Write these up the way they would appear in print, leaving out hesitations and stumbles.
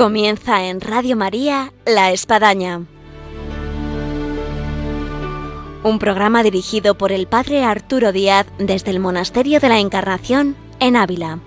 Comienza en Radio María La Espadaña. Un programa dirigido por el Padre Arturo Díaz desde el Monasterio de la Encarnación en Ávila.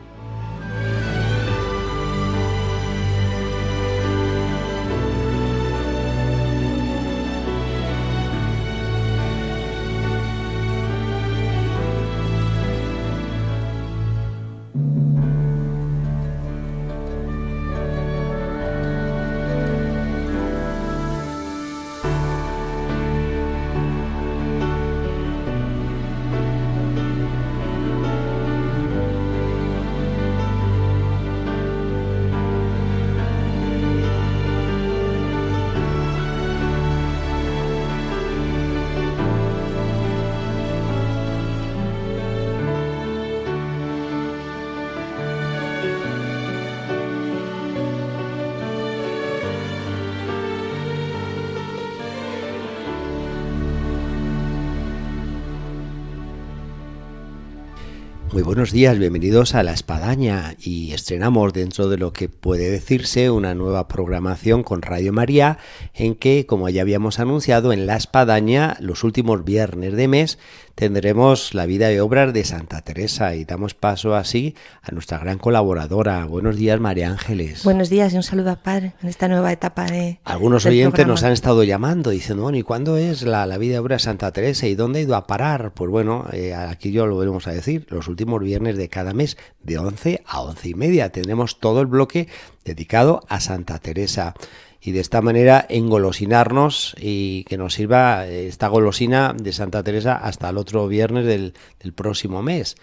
Muy buenos días, bienvenidos a La Espadaña y estrenamos dentro de lo que puede decirse una nueva programación con Radio María en que, como ya habíamos anunciado, en La Espadaña los últimos viernes de mes tendremos la vida y obras de Santa Teresa y damos paso así a nuestra gran colaboradora. Buenos días, María Ángeles. Buenos días y un saludo a Padre en esta nueva etapa de Algunos del oyentes programa. nos han estado llamando diciendo, bueno, ¿y cuándo es la vida y obra de Santa Teresa y dónde ha ido a parar? Pues bueno, aquí yo lo volvemos a decir, los últimos viernes de cada mes de 11 a 11:30 tendremos todo el bloque dedicado a Santa Teresa. Y de esta manera engolosinarnos y que nos sirva esta golosina de Santa Teresa hasta el otro viernes del próximo mes.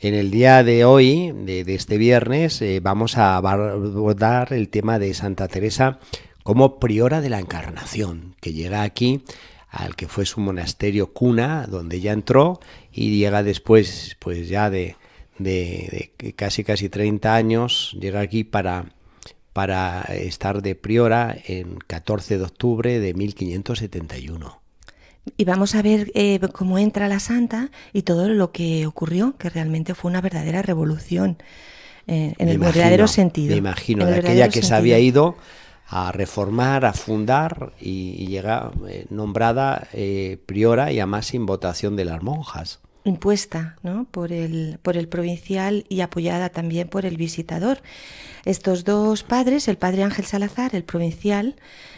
En el día de hoy, de este viernes, vamos a abordar el tema de Santa Teresa como priora de la Encarnación, que llega aquí al que fue su monasterio cuna, donde ella entró, y llega después, pues ya de casi 30 años, llega aquí para estar de priora en 14 de octubre de 1571. Y vamos a ver cómo entra la santa y todo lo que ocurrió, que realmente fue una verdadera revolución en el verdadero sentido. Me imagino, de aquella que se había ido a reformar, a fundar y llega nombrada priora y además sin votación de las monjas. Impuesta, ¿no?, por el provincial y apoyada también por el visitador. Estos dos padres, el padre Ángel Salazar, el provincial,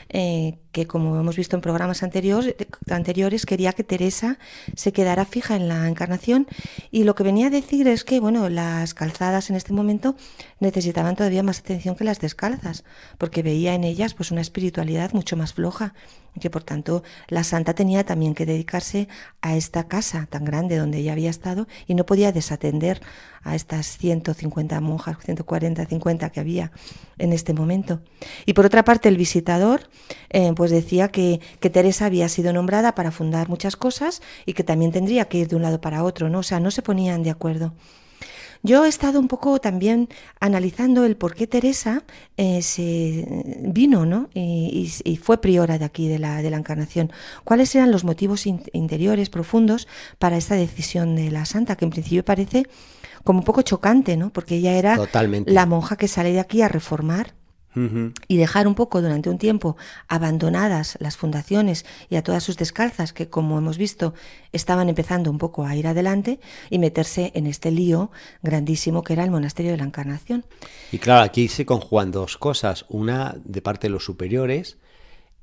que como hemos visto en programas anteriores, quería que Teresa se quedara fija en la Encarnación, y lo que venía a decir es que, bueno, las calzadas en este momento necesitaban todavía más atención que las descalzas, porque veía en ellas pues una espiritualidad mucho más floja, y que por tanto la santa tenía también que dedicarse a esta casa tan grande donde ella había estado y no podía desatender a estas 150 monjas, 140, 50 que había en este momento. Y por otra parte el visitador pues decía que Teresa había sido nombrada para fundar muchas cosas y que también tendría que ir de un lado para otro, ¿no? O sea, no se ponían de acuerdo. Yo he estado un poco también analizando el por qué Teresa se vino, ¿no?, y fue priora de aquí, de la Encarnación. ¿Cuáles eran los motivos interiores, profundos, para esta decisión de la santa, que en principio parece como un poco chocante, ¿no?, porque ella era Totalmente la monja que sale de aquí a reformar y dejar un poco durante un tiempo abandonadas las fundaciones y a todas sus descalzas, que como hemos visto estaban empezando un poco a ir adelante, y meterse en este lío grandísimo que era el monasterio de la Encarnación. Y claro, aquí se conjugan dos cosas, una de parte de los superiores,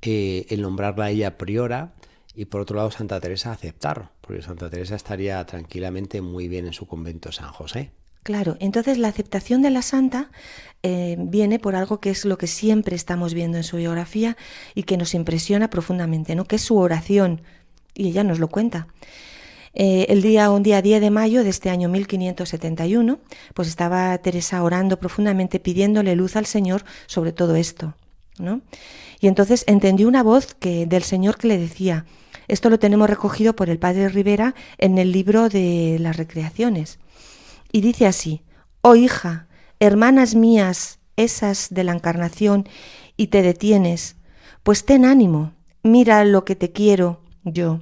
el nombrarla a ella priora, y por otro lado Santa Teresa aceptar, porque Santa Teresa estaría tranquilamente muy bien en su convento San José. Claro, entonces la aceptación de la santa viene por algo que es lo que siempre estamos viendo en su biografía y que nos impresiona profundamente, ¿no?, que es su oración, y ella nos lo cuenta. Un día 10 de mayo de este año 1571, pues estaba Teresa orando profundamente, pidiéndole luz al Señor sobre todo esto, ¿no? Y entonces entendió una voz del Señor que le decía, esto lo tenemos recogido por el padre Rivera en el libro de las Recreaciones, y dice así: oh hija, hermanas mías, esas de la Encarnación, y te detienes, pues ten ánimo, mira lo que te quiero yo.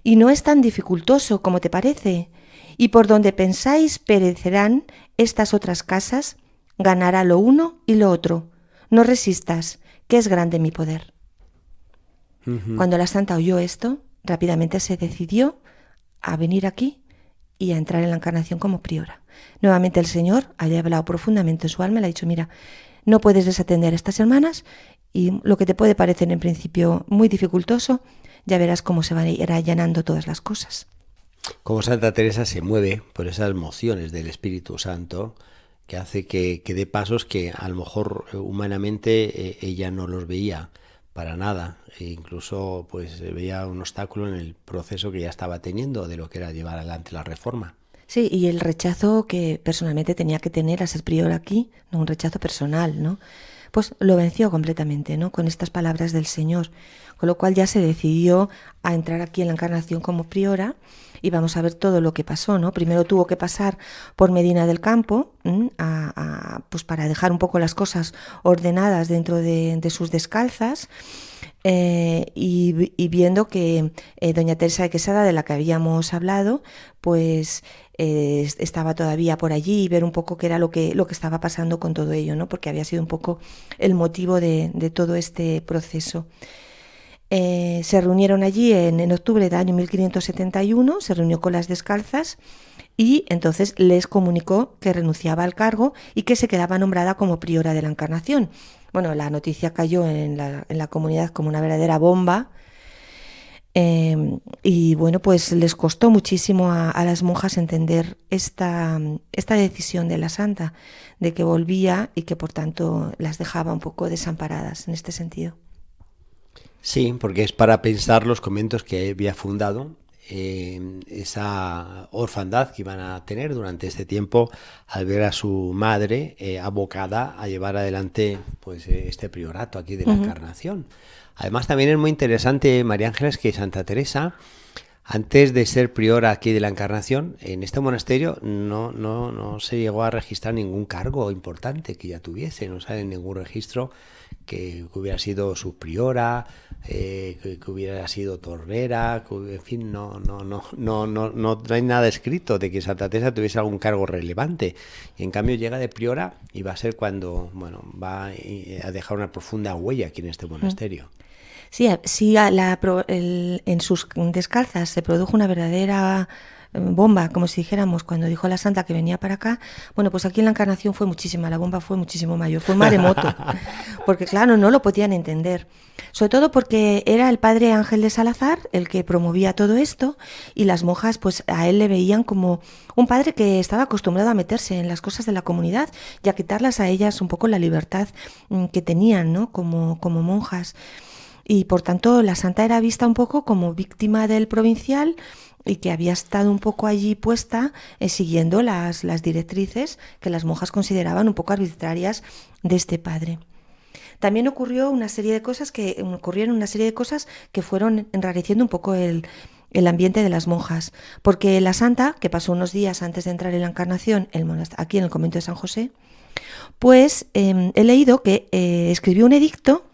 Y no es tan dificultoso como te parece, y por donde pensáis perecerán estas otras casas, ganará lo uno y lo otro. no resistas, que es grande mi poder. Ujú. Cuando la santa oyó esto, rápidamente se decidió a venir aquí y a entrar en la encarnación como priora. Nuevamente el Señor había hablado profundamente en su alma, le ha dicho, mira, no puedes desatender a estas hermanas y lo que te puede parecer en principio muy dificultoso, ya verás cómo se van a ir allanando todas las cosas. Como Santa Teresa se mueve por esas mociones del Espíritu Santo, que hace que dé pasos que a lo mejor humanamente ella no los veía para nada, e incluso pues veía un obstáculo en el proceso que ya estaba teniendo de lo que era llevar adelante la reforma. Sí, y el rechazo que personalmente tenía que tener a ser prior aquí, no un rechazo personal, ¿no? Pues lo venció completamente, ¿no? Con estas palabras del Señor, con lo cual ya se decidió a entrar aquí en la encarnación como priora y vamos a ver todo lo que pasó, ¿no? Primero tuvo que pasar por Medina del Campo, pues para dejar un poco las cosas ordenadas dentro de sus descalzas. Y viendo que doña Teresa de Quesada, de la que habíamos hablado, pues estaba todavía por allí, y ver un poco qué era lo que estaba pasando con todo ello, ¿no? Porque había sido un poco el motivo de todo este proceso. Se reunieron allí en octubre del año 1571, se reunió con las descalzas y entonces les comunicó que renunciaba al cargo y que se quedaba nombrada como priora de la Encarnación. Bueno, la noticia cayó en la comunidad como una verdadera bomba, y bueno, pues les costó muchísimo a las monjas entender esta decisión de la santa, de que volvía y que por tanto las dejaba un poco desamparadas en este sentido. Sí, porque es para pensar los conventos que había fundado, esa orfandad que iban a tener durante este tiempo al ver a su madre abocada a llevar adelante pues este priorato aquí de la Encarnación. Además también es muy interesante, María Ángeles, que Santa Teresa, antes de ser priora aquí de la Encarnación, en este monasterio no se llegó a registrar ningún cargo importante que ella tuviese, no sale en ningún registro que hubiera sido subpriora, que hubiera sido tornera, en fin, no hay nada escrito de que Santa Teresa tuviese algún cargo relevante. Y en cambio llega de priora y va a ser cuando, bueno, va a dejar una profunda huella aquí en este monasterio. Sí, en sus descalzas se produjo una verdadera bomba, como si dijéramos, cuando dijo la santa que venía para acá. Bueno, pues aquí en la Encarnación fue muchísima, la bomba fue muchísimo mayor, fue un maremoto, porque claro, no lo podían entender, sobre todo porque era el padre Ángel de Salazar el que promovía todo esto, y las monjas pues a él le veían como un padre que estaba acostumbrado a meterse en las cosas de la comunidad y a quitarlas a ellas un poco la libertad que tenían, ¿no? Como monjas. Y por tanto la santa era vista un poco como víctima del provincial y que había estado un poco allí puesta siguiendo las directrices que las monjas consideraban un poco arbitrarias de este padre. También ocurrieron una serie de cosas que fueron enrareciendo un poco el ambiente de las monjas, porque la santa, que pasó unos días antes de entrar en la Encarnación aquí en el convento de San José, pues he leído que escribió un edicto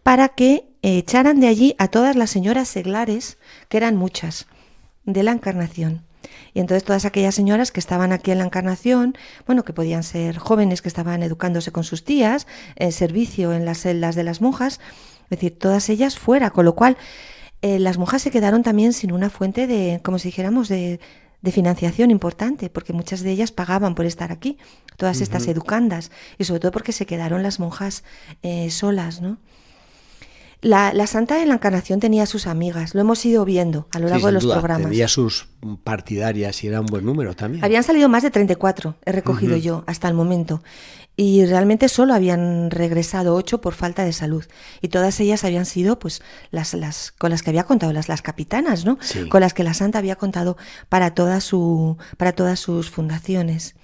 para que echaran de allí a todas las señoras seglares, que eran muchas, de la Encarnación. Y entonces todas aquellas señoras que estaban aquí en la Encarnación, bueno, que podían ser jóvenes que estaban educándose con sus tías, servicio en las celdas de las monjas, es decir, todas ellas fuera, con lo cual las monjas se quedaron también sin una fuente de, como si dijéramos, de financiación importante, porque muchas de ellas pagaban por estar aquí, todas estas educandas, y sobre todo porque se quedaron las monjas solas, ¿no? La santa en la Encarnación tenía sus amigas, lo hemos ido viendo a lo largo de los programas. Tenía sus partidarias y era un buen número también. Habían salido más de 34, he recogido yo hasta el momento, y realmente solo habían regresado 8 por falta de salud, y todas ellas habían sido pues las con las que había contado, las capitanas, ¿no? Sí. Con las que la santa había contado para todas sus fundaciones.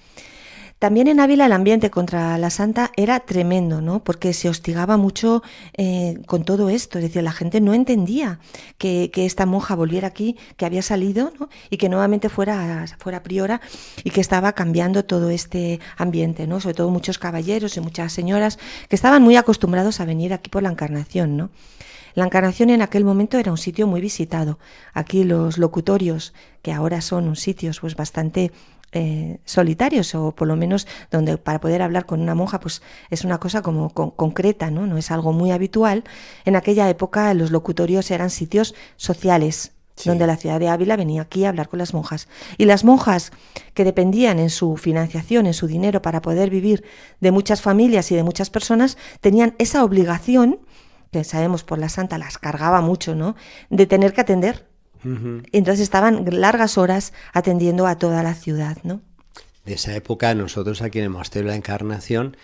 También en Ávila el ambiente contra la santa era tremendo, ¿no? Porque se hostigaba mucho con todo esto, es decir, la gente no entendía que esta monja volviera aquí, que había salido, ¿no? Y que nuevamente fuera priora y que estaba cambiando todo este ambiente, ¿no? Sobre todo muchos caballeros y muchas señoras que estaban muy acostumbrados a venir aquí por la Encarnación, ¿no? La Encarnación en aquel momento era un sitio muy visitado. Aquí los locutorios, que ahora son un sitios pues bastante solitarios, o por lo menos donde para poder hablar con una monja pues es una cosa como concreta, ¿no? No es algo muy habitual. En aquella época los locutorios eran sitios sociales, sí, donde la ciudad de Ávila venía aquí a hablar con las monjas. Y las monjas, que dependían en su financiación, en su dinero para poder vivir de muchas familias y de muchas personas, tenían esa obligación, que sabemos por la santa las cargaba mucho, ¿no?, de tener que atender. Entonces estaban largas horas atendiendo a toda la ciudad, ¿no? De esa época, nosotros aquí en el Monasterio de la Encarnación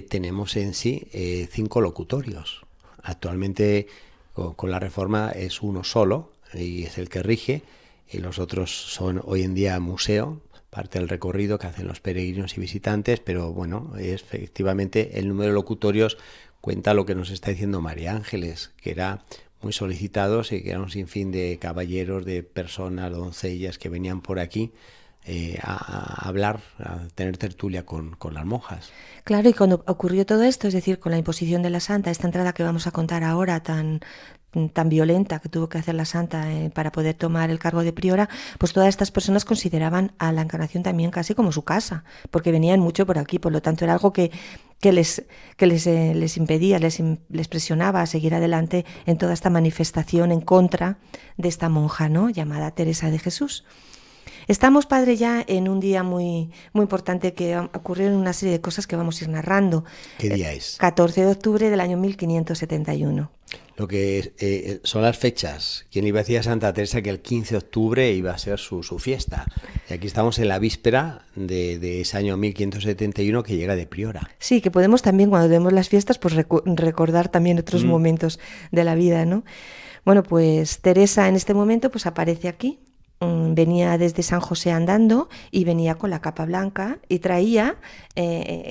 tenemos en sí 5 locutorios. Actualmente, con la reforma, es uno solo y es el que rige, y los otros son hoy en día museo, parte del recorrido que hacen los peregrinos y visitantes, pero bueno, efectivamente el número de locutorios cuenta lo que nos está diciendo María Ángeles, que era muy solicitados y que era un sinfín de caballeros, de personas, doncellas que venían por aquí a hablar, a tener tertulia con las monjas. Claro, y cuando ocurrió todo esto, es decir, con la imposición de la santa, esta entrada que vamos a contar ahora tan violenta que tuvo que hacer la santa para poder tomar el cargo de priora, pues todas estas personas consideraban a la Encarnación también casi como su casa, porque venían mucho por aquí, por lo tanto era algo que les impedía, les presionaba a seguir adelante en toda esta manifestación en contra de esta monja, ¿no?, llamada Teresa de Jesús. Estamos, padre, ya en un día muy, muy importante, que ocurrieron una serie de cosas que vamos a ir narrando. ¿Qué día es? 14 de octubre del año 1571. Lo que son las fechas. ¿Quién iba a decir a Santa Teresa que el 15 de octubre iba a ser su fiesta? Y aquí estamos en la víspera de ese año 1571 que llega de priora. Sí, que podemos también, cuando vemos las fiestas, pues recordar también otros momentos de la vida, ¿no? Bueno, pues Teresa en este momento pues aparece aquí. Venía desde San José andando y venía con la capa blanca y traía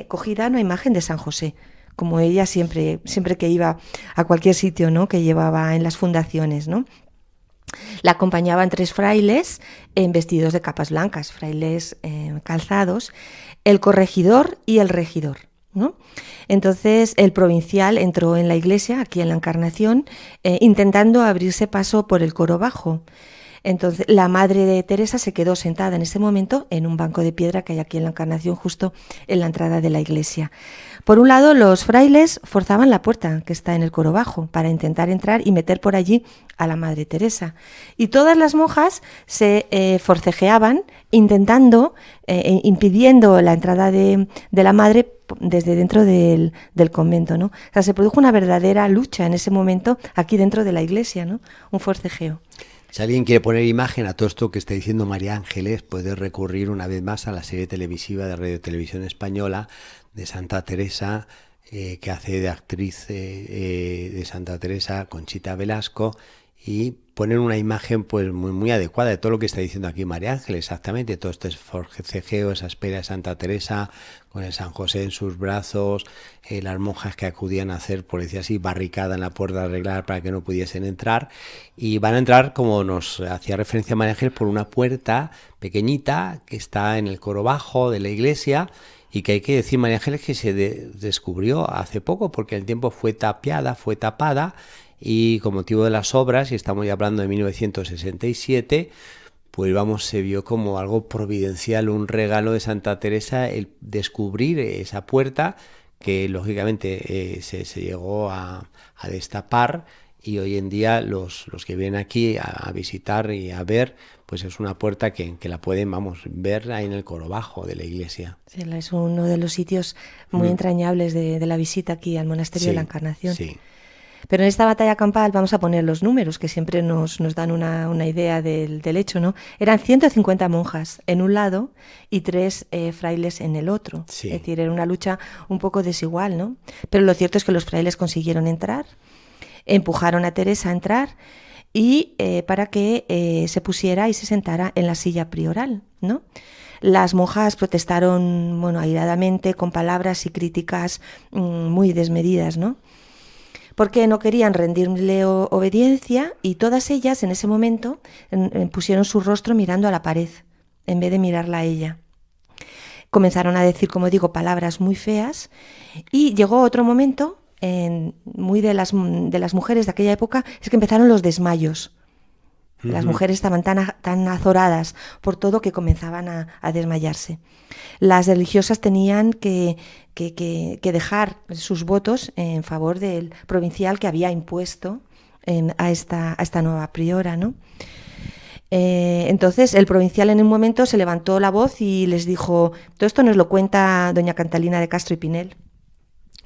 cogida una imagen de San José, como ella siempre que iba a cualquier sitio, ¿no?, que llevaba en las fundaciones, ¿no? La acompañaban 3 frailes vestidos de capas blancas, frailes calzados, el corregidor y el regidor, ¿no? Entonces el provincial entró en la iglesia, aquí en la Encarnación, intentando abrirse paso por el coro bajo. Entonces la madre de Teresa se quedó sentada en ese momento en un banco de piedra que hay aquí en la Encarnación, justo en la entrada de la iglesia. Por un lado, los frailes forzaban la puerta que está en el coro bajo para intentar entrar y meter por allí a la madre Teresa. Y todas las monjas se forcejeaban intentando, impidiendo la entrada de la madre desde dentro del convento, ¿no? O sea, se produjo una verdadera lucha en ese momento aquí dentro de la iglesia, ¿no? Un forcejeo. Si alguien quiere poner imagen a todo esto que está diciendo María Ángeles, puede recurrir una vez más a la serie televisiva de Radio Televisión Española de Santa Teresa, que hace de actriz de Santa Teresa Conchita Velasco, y poner una imagen pues muy adecuada de todo lo que está diciendo aquí María Ángeles, exactamente, todo este forcejeo, esa espera de Santa Teresa con el San José en sus brazos, las monjas que acudían a hacer, por decir así, barricada en la puerta a arreglar para que no pudiesen entrar, y van a entrar, como nos hacía referencia María Ángeles, por una puerta pequeñita que está en el coro bajo de la iglesia, y que hay que decir, María Ángeles, que se descubrió hace poco, porque el tiempo fue tapada, y con motivo de las obras, y estamos ya hablando de 1967, pues se vio como algo providencial, un regalo de Santa Teresa, el descubrir esa puerta que lógicamente se llegó a destapar, y hoy en día los que vienen aquí a visitar y a ver, pues es una puerta que la pueden ver ahí en el coro bajo de la iglesia. Sí, es uno de los sitios muy entrañables de la visita aquí al Monasterio de la Encarnación. Sí. Pero en esta batalla campal vamos a poner los números, que siempre nos dan una idea del hecho, ¿no? Eran 150 monjas en un lado y 3 frailes en el otro. Sí. Es decir, era una lucha un poco desigual, ¿no? Pero lo cierto es que los frailes consiguieron entrar, empujaron a Teresa a entrar, y para que se pusiera y se sentara en la silla prioral, ¿no? Las monjas protestaron, airadamente, con palabras y críticas muy desmedidas, ¿no? Porque no querían rendirle obediencia, y todas ellas en ese momento pusieron su rostro mirando a la pared en vez de mirarla a ella. Comenzaron a decir, como digo, palabras muy feas, y llegó otro momento muy de las mujeres de aquella época, es que empezaron los desmayos. Las mujeres estaban tan azoradas por todo que comenzaban a desmayarse. Las religiosas tenían que dejar sus votos en favor del provincial que había impuesto a esta nueva priora, ¿no? Entonces el provincial en un momento se levantó la voz y les dijo, todo esto nos lo cuenta doña Catalina de Castro y Pinel.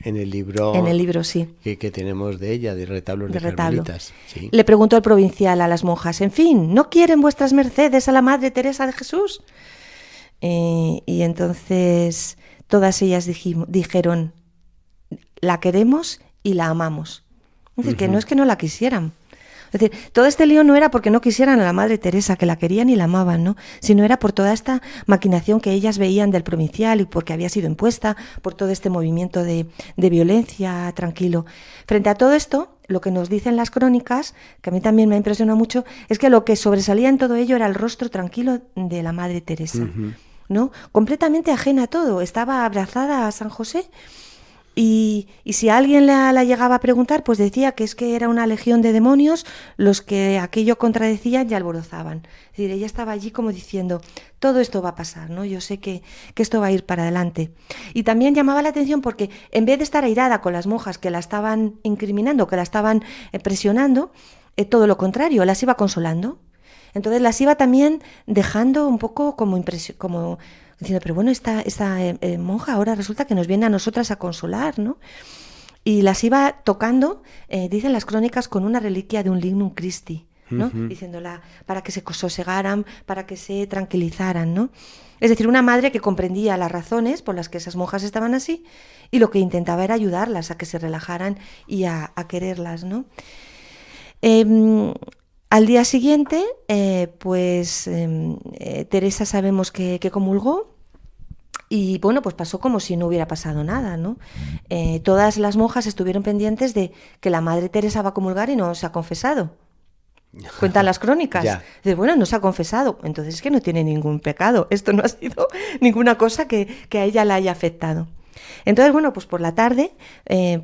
En el libro, sí. Que tenemos de ella, de retablos de carmelitas. Sí. Le preguntó el provincial a las monjas, en fin, ¿no quieren vuestras mercedes a la Madre Teresa de Jesús? Y entonces todas ellas dijeron, la queremos y la amamos. Es decir, que no es que no la quisieran. Es decir, todo este lío no era porque no quisieran a la Madre Teresa, que la querían y la amaban, ¿no? Sino era por toda esta maquinación que ellas veían del provincial y porque había sido impuesta, por todo este movimiento de violencia tranquilo. Frente a todo esto, lo que nos dicen las crónicas, que a mí también me ha impresionado mucho, es que lo que sobresalía en todo ello era el rostro tranquilo de la Madre Teresa, ¿no? Completamente ajena a todo, estaba abrazada a San José. Y si alguien la llegaba a preguntar, pues decía que es que era una legión de demonios los que aquello contradecían y alborozaban. Es decir, ella estaba allí como diciendo, todo esto va a pasar, ¿no? Yo sé que esto va a ir para adelante. Y también llamaba la atención porque en vez de estar airada con las monjas que la estaban incriminando, que la estaban presionando, todo lo contrario, las iba consolando. Entonces las iba también dejando un poco como diciendo, pero bueno, esta monja ahora resulta que nos viene a nosotras a consolar, ¿no? Y las iba tocando, dicen las crónicas, con una reliquia de un lignum Christi, ¿no? Diciéndola para que se sosegaran, para que se tranquilizaran, ¿no? Es decir, una madre que comprendía las razones por las que esas monjas estaban así y lo que intentaba era ayudarlas a que se relajaran y a quererlas, ¿no? Al día siguiente, Teresa sabemos que comulgó y bueno, pues pasó como si no hubiera pasado nada, ¿no? Todas las monjas estuvieron pendientes de que la Madre Teresa va a comulgar y no se ha confesado. Cuentan las crónicas. Dice, bueno, no se ha confesado, entonces es que no tiene ningún pecado. Esto no ha sido ninguna cosa que a ella la haya afectado. Entonces, bueno, pues por la tarde,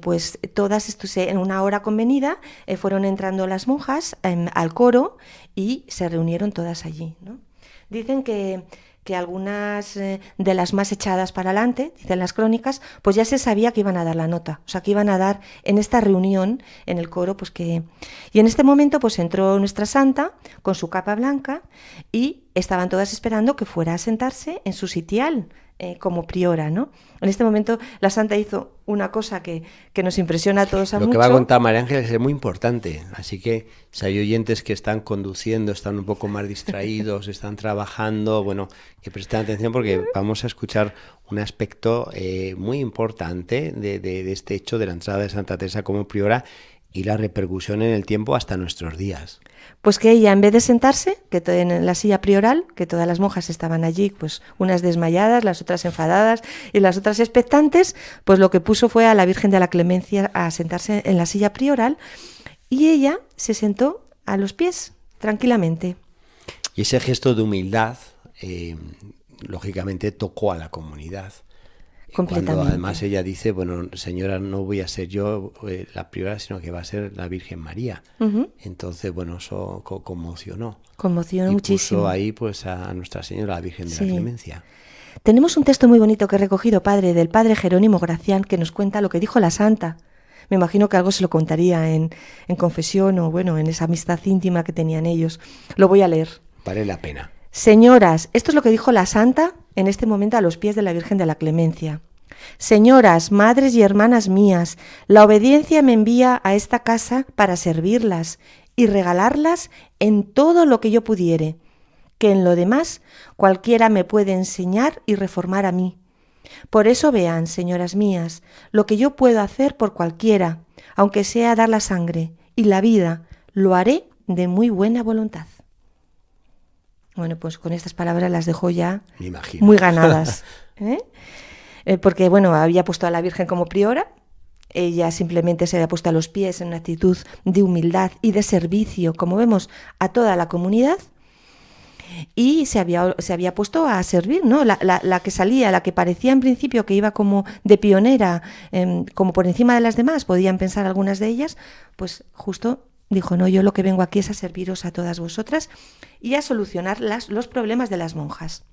pues todas en una hora convenida fueron entrando las monjas al coro y se reunieron todas allí, ¿no? Dicen que algunas de las más echadas para adelante, dicen las crónicas, pues ya se sabía que iban a dar la nota, o sea, que iban a dar en esta reunión en el coro, pues que... Y en este momento pues entró nuestra santa con su capa blanca y estaban todas esperando que fuera a sentarse en su sitial, como priora, ¿no? En este momento la santa hizo una cosa que nos impresiona a todos a mucho. Lo que va a contar María Ángeles es muy importante, así que si hay oyentes que están conduciendo, están un poco más distraídos, están trabajando, bueno, que presten atención porque vamos a escuchar un aspecto muy importante de este hecho de la entrada de Santa Teresa como priora y la repercusión en el tiempo hasta nuestros días. Pues que ella, en vez de sentarse, que en la silla prioral, que todas las monjas estaban allí, pues unas desmayadas, las otras enfadadas y las otras expectantes, pues lo que puso fue a la Virgen de la Clemencia a sentarse en la silla prioral y ella se sentó a los pies, tranquilamente. Y ese gesto de humildad, lógicamente, tocó a la comunidad. Completamente. Cuando además ella dice, bueno, señora, no voy a ser yo la priora, sino que va a ser la Virgen María. Entonces, bueno, eso conmocionó. Conmocionó muchísimo. Puso ahí pues a Nuestra Señora, la Virgen de la Clemencia. Tenemos un texto muy bonito que he recogido, padre, del padre Jerónimo Gracián, que nos cuenta lo que dijo la santa. Me imagino que algo se lo contaría en confesión o, bueno, en esa amistad íntima que tenían ellos. Lo voy a leer. Vale la pena. Señoras, esto es lo que dijo la santa en este momento a los pies de la Virgen de la Clemencia. Señoras, madres y hermanas mías, la obediencia me envía a esta casa para servirlas y regalarlas en todo lo que yo pudiere, que en lo demás cualquiera me puede enseñar y reformar a mí. Por eso vean, señoras mías, lo que yo puedo hacer por cualquiera, aunque sea dar la sangre y la vida, lo haré de muy buena voluntad. Bueno, pues con estas palabras las dejo ya muy ganadas. Porque, bueno, había puesto a la Virgen como priora, ella simplemente se había puesto a los pies en una actitud de humildad y de servicio, como vemos, a toda la comunidad, y se había puesto a servir, ¿no? La que salía, la que parecía en principio que iba como de pionera, como por encima de las demás, podían pensar algunas de ellas, pues justo Dijo, no, yo lo que vengo aquí es a serviros a todas vosotras y a solucionar los problemas de las monjas.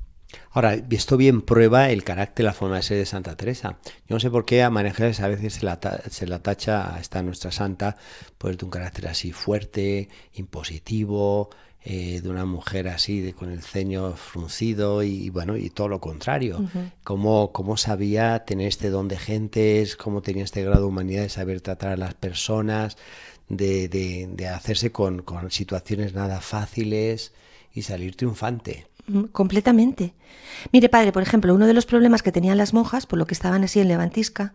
Ahora, esto bien prueba el carácter, la forma de ser de Santa Teresa. Yo no sé por qué a María Ángeles a veces se la tacha a esta nuestra santa pues de un carácter así fuerte, impositivo, de una mujer así con el ceño fruncido y bueno, y todo lo contrario. Cómo sabía tener este don de gentes, cómo tenía este grado de humanidad de saber tratar a las personas, de hacerse con situaciones nada fáciles y salir triunfante. Completamente. Mire, padre, por ejemplo, uno de los problemas que tenían las monjas, por lo que estaban así en Levantisca,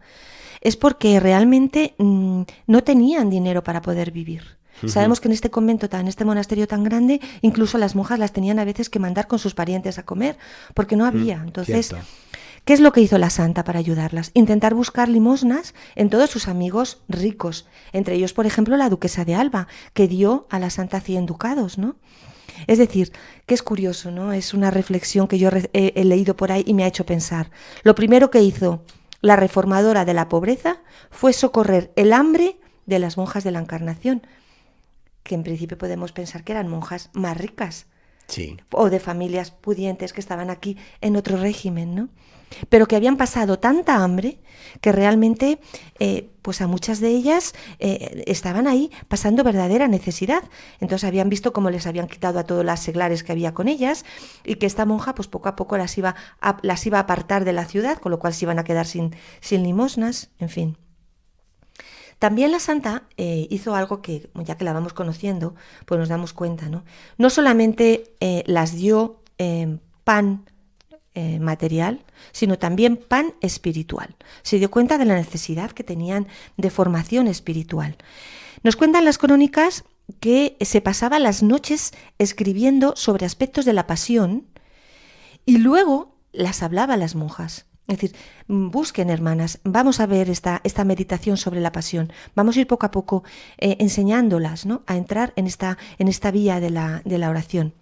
es porque realmente no tenían dinero para poder vivir. Sabemos que en este convento, en este monasterio tan grande, incluso las monjas las tenían a veces que mandar con sus parientes a comer, porque no había. Entonces, Cierto. ¿qué es lo que hizo la santa para ayudarlas? Intentar buscar limosnas en todos sus amigos ricos, entre ellos, por ejemplo, la duquesa de Alba, que dio a la santa 100 ducados, ¿no? Es decir, que es curioso, ¿no? Es una reflexión que yo he leído por ahí y me ha hecho pensar. Lo primero que hizo la reformadora de la pobreza fue socorrer el hambre de las monjas de la Encarnación, que en principio podemos pensar que eran monjas más ricas, Sí. o de familias pudientes que estaban aquí en otro régimen, ¿no? Pero que habían pasado tanta hambre que realmente pues a muchas de ellas estaban ahí pasando verdadera necesidad. Entonces habían visto cómo les habían quitado a todos las seglares que había con ellas y que esta monja pues poco a poco las iba a apartar de la ciudad, con lo cual se iban a quedar sin limosnas, en fin. También la santa hizo algo que, ya que la vamos conociendo, pues nos damos cuenta, ¿no? No solamente las dio pan material, sino también pan espiritual. Se dio cuenta de la necesidad que tenían de formación espiritual. Nos cuentan las crónicas que se pasaba las noches escribiendo sobre aspectos de la pasión y luego las hablaba a las monjas. Es decir, busquen, hermanas, vamos a ver esta meditación sobre la pasión. Vamos a ir poco a poco enseñándolas, ¿no?, a entrar en esta vía de la oración.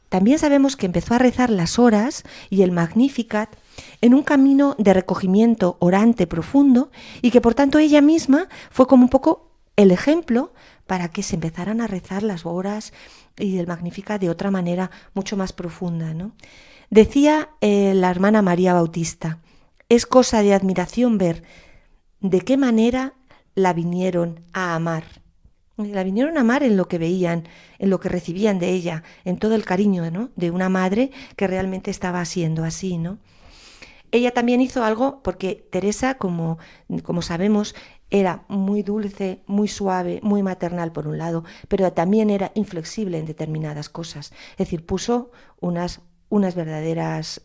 También sabemos que empezó a rezar las horas y el Magnificat en un camino de recogimiento orante profundo y que por tanto ella misma fue como un poco el ejemplo para que se empezaran a rezar las horas y el Magnificat de otra manera mucho más profunda, ¿no? Decía la hermana María Bautista, es cosa de admiración ver de qué manera la vinieron a amar. La vinieron a amar en lo que veían, en lo que recibían de ella, en todo el cariño, ¿no?, de una madre que realmente estaba siendo así, ¿no? Ella también hizo algo, porque Teresa, como sabemos, era muy dulce, muy suave, muy maternal por un lado, pero también era inflexible en determinadas cosas. Es decir, puso unas verdaderas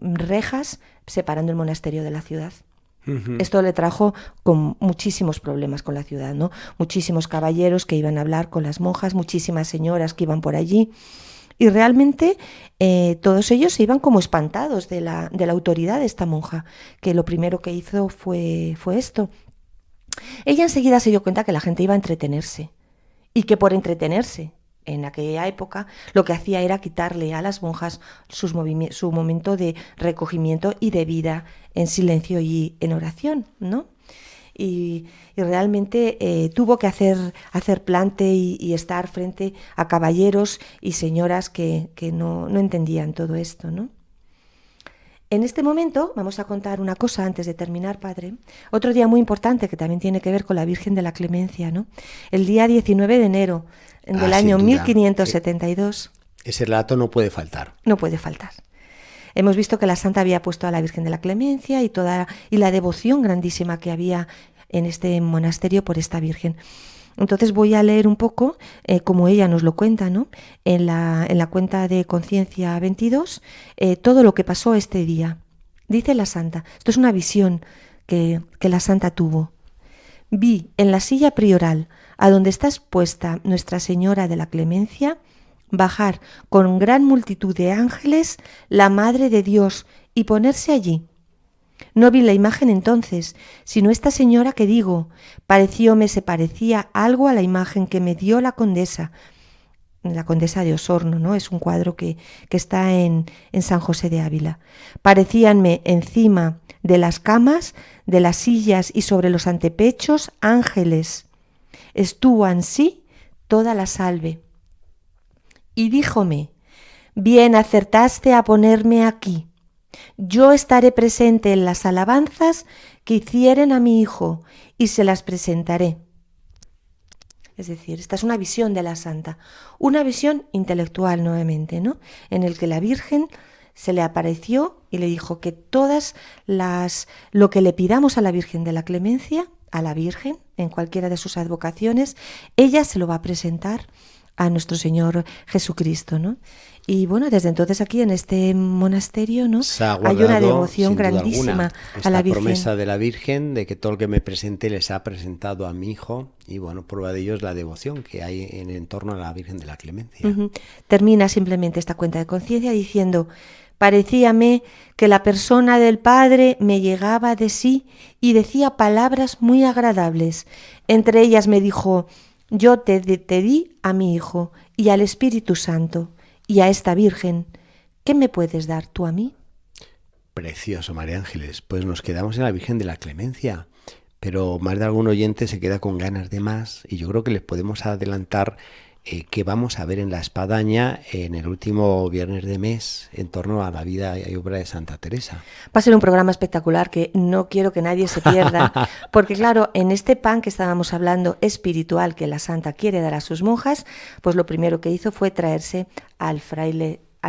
rejas separando el monasterio de la ciudad. Esto le trajo con muchísimos problemas con la ciudad, ¿no? Muchísimos caballeros que iban a hablar con las monjas, muchísimas señoras que iban por allí y realmente todos ellos se iban como espantados de la autoridad de esta monja, que lo primero que hizo fue esto. Ella enseguida se dio cuenta que la gente iba a entretenerse y que por entretenerse en aquella época lo que hacía era quitarle a las monjas su momento de recogimiento y de vida en silencio y en oración, ¿no? Y realmente tuvo que hacer plante y estar frente a caballeros y señoras que no entendían todo esto, ¿no? En este momento vamos a contar una cosa antes de terminar, padre. Otro día muy importante que también tiene que ver con la Virgen de la Clemencia, ¿no? El día 19 de enero del año 1572. Ese relato no puede faltar. No puede faltar. Hemos visto que la santa había puesto a la Virgen de la Clemencia y la devoción grandísima que había en este monasterio por esta Virgen. Entonces voy a leer un poco como ella nos lo cuenta, ¿no?, en la cuenta de Conciencia 22, todo lo que pasó este día. Dice la santa, esto es una visión que la santa tuvo. Vi en la silla prioral, a donde está expuesta Nuestra Señora de la Clemencia, bajar con gran multitud de ángeles la Madre de Dios y ponerse allí. No vi la imagen entonces, sino esta señora que digo, se parecía algo a la imagen que me dio la condesa de Osorno, ¿no? Es un cuadro que está en San José de Ávila. Parecíanme encima de las camas, de las sillas y sobre los antepechos ángeles. estuvo ansí toda la salve. Y díjome: bien acertaste a ponerme aquí. Yo estaré presente en las alabanzas que hicieren a mi hijo y se las presentaré. Es decir, esta es una visión de la santa, una visión intelectual nuevamente, ¿no? En el que la Virgen se le apareció y le dijo que lo que le pidamos a la Virgen de la Clemencia, a la Virgen, en cualquiera de sus advocaciones, ella se lo va a presentar a nuestro Señor Jesucristo, ¿no? Y bueno, desde entonces aquí en este monasterio, ¿no?, hay una devoción grandísima a la Virgen. Promesa de la Virgen de que todo el que me presente les ha presentado a mi hijo, y bueno, prueba de ello es la devoción que hay en torno a la Virgen de la Clemencia. Termina simplemente esta cuenta de conciencia diciendo: parecíame que la persona del Padre me llegaba de sí y decía palabras muy agradables. Entre ellas me dijo: yo te di a mi Hijo y al Espíritu Santo y a esta Virgen. ¿Qué me puedes dar tú a mí? Precioso, María Ángeles. Pues nos quedamos en la Virgen de la Clemencia, pero más de algún oyente se queda con ganas de más, y yo creo que les podemos adelantar que vamos a ver en la Espadaña en el último viernes de mes en torno a la vida y obra de Santa Teresa. Va a ser un programa espectacular que no quiero que nadie se pierda, porque claro, en este pan que estábamos hablando espiritual que la santa quiere dar a sus monjas, pues lo primero que hizo fue traerse al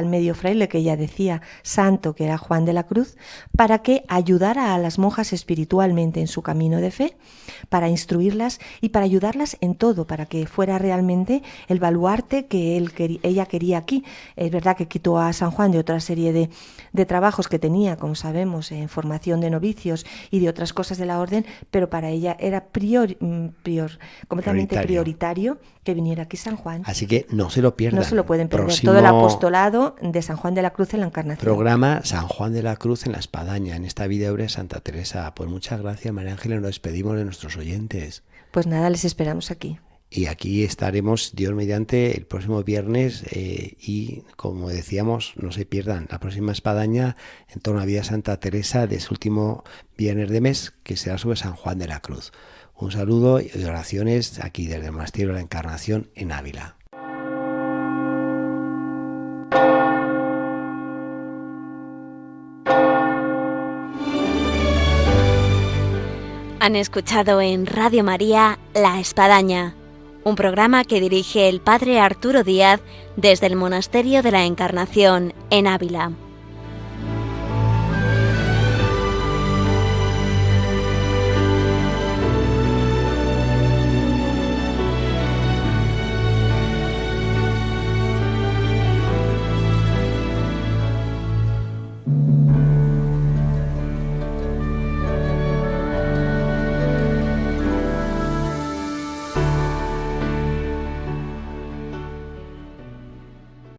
medio fraile que ella decía santo, que era Juan de la Cruz, para que ayudara a las monjas espiritualmente en su camino de fe, para instruirlas y para ayudarlas en todo, para que fuera realmente el baluarte que ella quería aquí. Es verdad que quitó a San Juan de otra serie de trabajos que tenía, como sabemos, en formación de novicios y de otras cosas de la orden, pero para ella era completamente prioritario que viniera aquí San Juan. Así que no se lo pierdan. No se lo pueden perder. Todo el apostolado de San Juan de la Cruz en la Encarnación. Programa San Juan de la Cruz en la Espadaña, en esta vida y obra de Santa Teresa. Pues muchas gracias, María Ángeles, nos despedimos de nuestros oyentes. Pues nada, les esperamos aquí. Y aquí estaremos, Dios mediante, el próximo viernes y, como decíamos, no se pierdan la próxima Espadaña en torno a la vida de Santa Teresa de ese último viernes de mes, que será sobre San Juan de la Cruz. Un saludo y oraciones aquí desde el Monasterio de la Encarnación en Ávila. Han escuchado en Radio María La Espadaña, un programa que dirige el Padre Arturo Díaz desde el Monasterio de la Encarnación en Ávila.